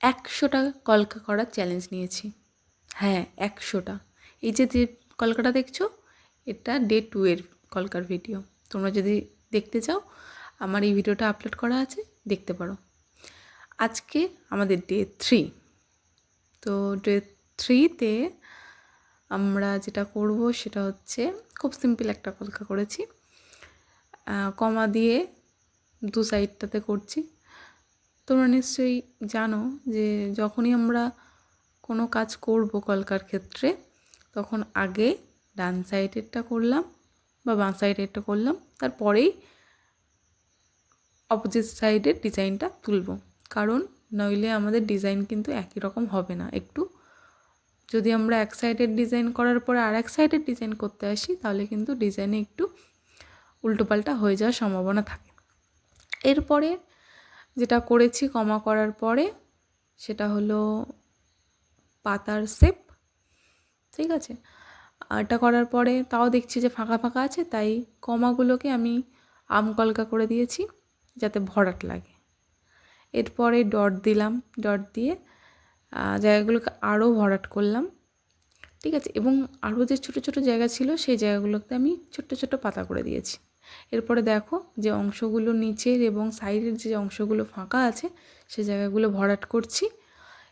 100টা কলকা করার চ্যালেঞ্জ নিয়েছি। হ্যাঁ, 100টা। এই যে কলকাটা দেখছো, এটা ডে 2 এর কলকার ভিডিও। তোমরা যদি দেখতে চাও, আমার এই ভিডিওটা আপলোড করা আছে, দেখতে পারো। আজকে আমাদের ডে 3। তো ডে 3তে আমরা যেটা করব সেটা হচ্ছে খুব সিম্পল একটা কলকা করেছি। কমা দিয়ে দু সাইডটাতে করছি। তোমরা নিশ্চয়ই জানো যে যখনই আমরা কোনো কাজ করব কলকার ক্ষেত্রে, তখন আগে ডান সাইডেরটা করলাম বা বাঁ সাইডেরটা করলাম, তারপরেই অপোজিট সাইডের ডিজাইনটা তুলব। কারণ নইলে আমাদের ডিজাইন কিন্তু একই রকম হবে না। একটু যদি আমরা এক সাইডের ডিজাইন করার পরে আর এক সাইডের ডিজাইন করতে আসি, তাহলে কিন্তু ডিজাইনে একটু উল্টোপাল্টা হয়ে যাওয়ার সম্ভাবনা থাকে। এরপরে যেটা করেছি কমা করার পরে, সেটা হলো পাতার শেপ। ঠিক আছে, এটা করার পরে তাও দেখছি যে ফাঁকা ফাঁকা আছে, তাই কমাগুলোকে আমি আম কলকা করে দিয়েছি যাতে ভরাট লাগে। এরপরে ডট দিলাম, ডট দিয়ে জায়গাগুলোকে আরও ভরাট করলাম। ঠিক আছে, এবং আরও যে ছোটো ছোটো জায়গা ছিল সেই জায়গাগুলোতে আমি ছোট্ট ছোট্ট পাতা করে দিয়েছি। এরপরে দেখো যে অংশগুলো নিচের এবং সাইডের যে অংশগুলো ফাঁকা আছে সেই জায়গাগুলো ভরাট করছি,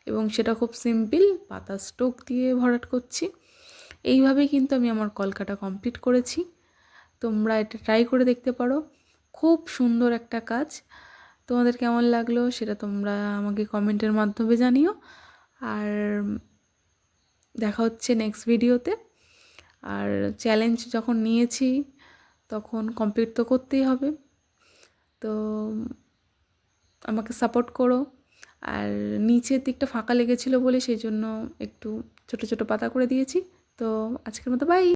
এবং সেটা খুব সিম্পল পাতা স্ট্রোক দিয়ে ভরাট করছি। এইভাবেই কিন্তু আমি আমার কলকাটা কমপ্লিট করেছি। তোমরা এটা ট্রাই করে দেখতে পারো, খুব সুন্দর একটা কাজ। তোমাদের কেমন লাগলো সেটা তোমরা আমাকে কমেন্টের মাধ্যমে জানিও। আর দেখা হচ্ছে নেক্সট ভিডিওতে। আর চ্যালেঞ্জ যখন নিয়েছি তখন কমপ্লিট তো করতেই হবে, তো আমাকে সাপোর্ট করো। আর নিচের দিকটা ফাঁকা লেগেছিলো বলে সেই জন্য একটু ছোটো ছোটো পাতা করে দিয়েছি। তো আজকের মতো বাই।